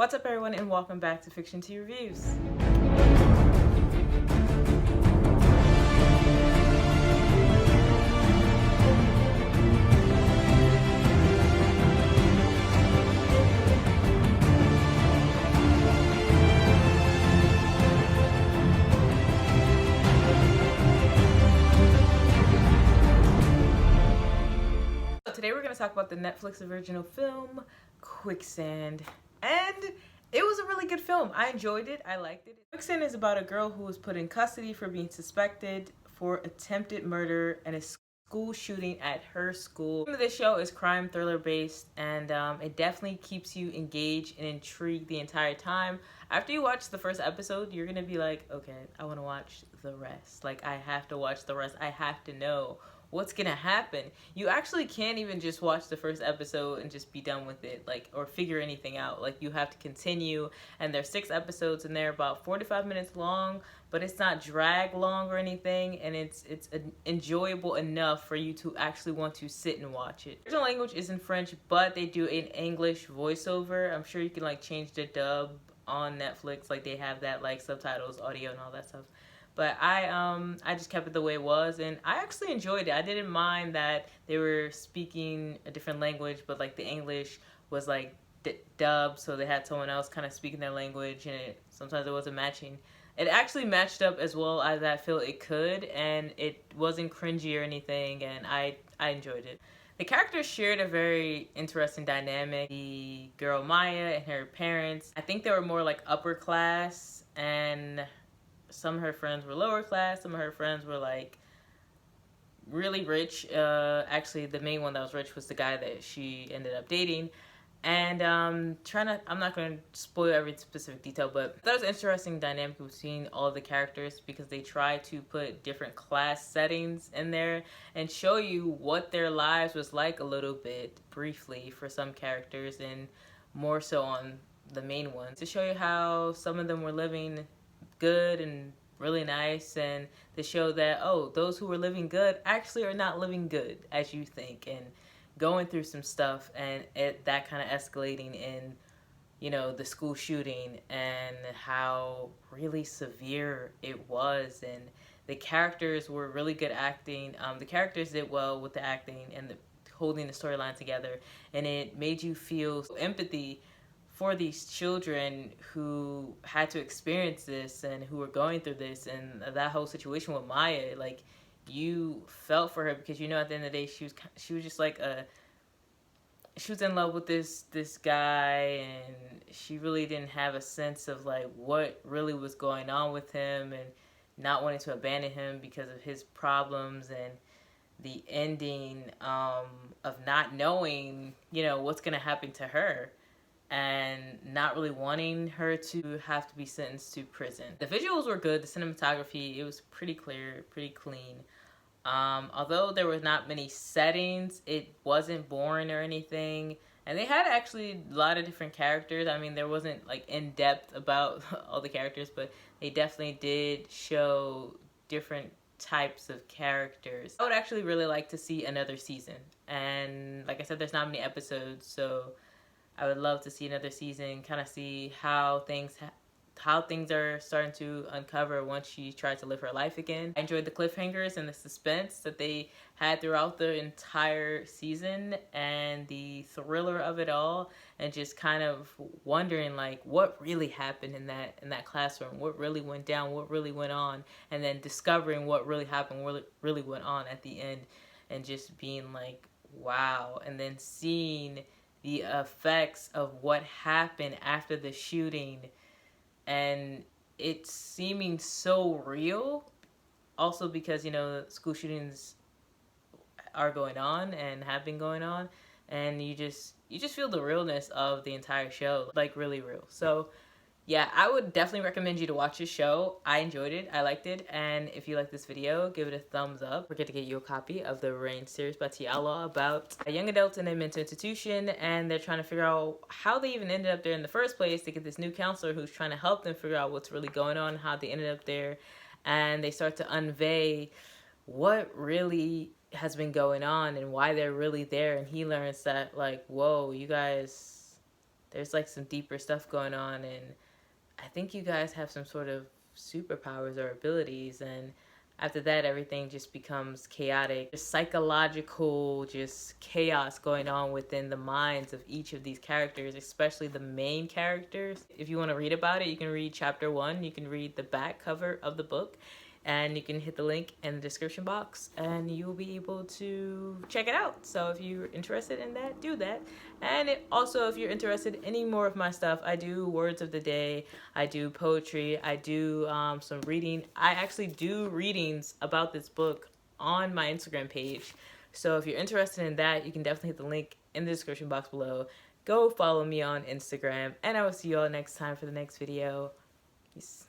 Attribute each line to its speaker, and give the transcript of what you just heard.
Speaker 1: What's up, everyone, and welcome back to Fiction Tea Reviews. Today we're going to talk about the Netflix original film, Quicksand. And it was a really good film. I enjoyed it. I liked it. Quicksand is about a girl who was put in custody for being suspected for attempted murder and a school shooting at her school. This show is crime thriller based, and it definitely keeps you engaged and intrigued the entire time. After you watch the first episode, you're going to be like, okay, I want to watch the rest. Like, I have to watch the rest. I have to know what's gonna happen. You actually can't even just watch the first episode and just be done with it, like, or figure anything out. Like, you have to continue, and there's 6 episodes and they're about 45 minutes long, but it's not drag long or anything, and it's enjoyable enough for you to actually want to sit and watch it. The original language is in French, but they do an English voiceover. I'm sure you can like change the dub on Netflix, like they have that like subtitles, audio, and all that stuff. But I just kept it the way it was, and I actually enjoyed it. I didn't mind that they were speaking a different language, but like the English was like dubbed, so they had someone else kind of speaking their language, and sometimes it wasn't matching. It actually matched up as well as I feel it could, and it wasn't cringy or anything, and I enjoyed it. The characters shared a very interesting dynamic. The girl Maja and her parents, I think they were more like upper class, and some of her friends were lower class. Some of her friends were like really rich. Actually, the main one that was rich was the guy that she ended up dating. And I'm not going to spoil every specific detail, but that was an interesting dynamic between all of the characters, because they try to put different class settings in there and show you what their lives was like a little bit briefly for some characters, and more so on the main ones, to show you how some of them were living good and really nice, and to show that, oh, those who are living good actually are not living good as you think, and going through some stuff, and that kind of escalating in, you know, the school shooting and how really severe it was. And the characters were really good acting. The characters did well with the acting and holding the storyline together, and it made you feel empathy for these children who had to experience this and who were going through this, and that whole situation with Maja, like, you felt for her, because you know at the end of the day she was just like she was in love with this guy, and she really didn't have a sense of like what really was going on with him, and not wanting to abandon him because of his problems, and the ending of not knowing, you know, what's gonna happen to her, and not really wanting her to have to be sentenced to prison. The visuals were good. The cinematography, it was pretty clear, pretty clean. Although there were not many settings, it wasn't boring or anything. And they had actually a lot of different characters. I mean, there wasn't like in depth about all the characters, but they definitely did show different types of characters. I would actually really like to see another season. And like I said, there's not many episodes, so I would love to see another season, kind of see how things are starting to uncover once she tries to live her life again. I enjoyed the cliffhangers and the suspense that they had throughout the entire season, and the thriller of it all, and just kind of wondering like what really happened in that classroom, what really went down, what really went on, and then discovering what really happened, what really went on at the end, and just being like, wow. And then seeing the effects of what happened after the shooting, and it seeming so real, also because, you know, school shootings are going on and have been going on, and you just feel the realness of the entire show, like really real. So yeah, I would definitely recommend you to watch this show. I enjoyed it. I liked it. And if you like this video, give it a thumbs up. Don't forget to get you a copy of the Rain series by Tiala, about a young adult in a mental institution, and they're trying to figure out how they even ended up there in the first place, to get this new counselor who's trying to help them figure out what's really going on, how they ended up there. And they start to unveil what really has been going on and why they're really there. And he learns that, like, whoa, you guys there's like some deeper stuff going on, and I think you guys have some sort of superpowers or abilities, and after that everything just becomes chaotic, just psychological, just chaos going on within the minds of each of these characters, especially the main characters. If you want to read about it, you can read chapter 1. You can read the back cover of the book, and you can hit the link in the description box and you'll be able to check it out. So if you're interested in that, do that. And also, if you're interested in any more of my stuff, I do words of the day, I do poetry, I do some reading. I actually do readings about this book on my Instagram page. So if you're interested in that, you can definitely hit the link in the description box below. Go follow me on Instagram, and I will see you all next time for the next video. Peace.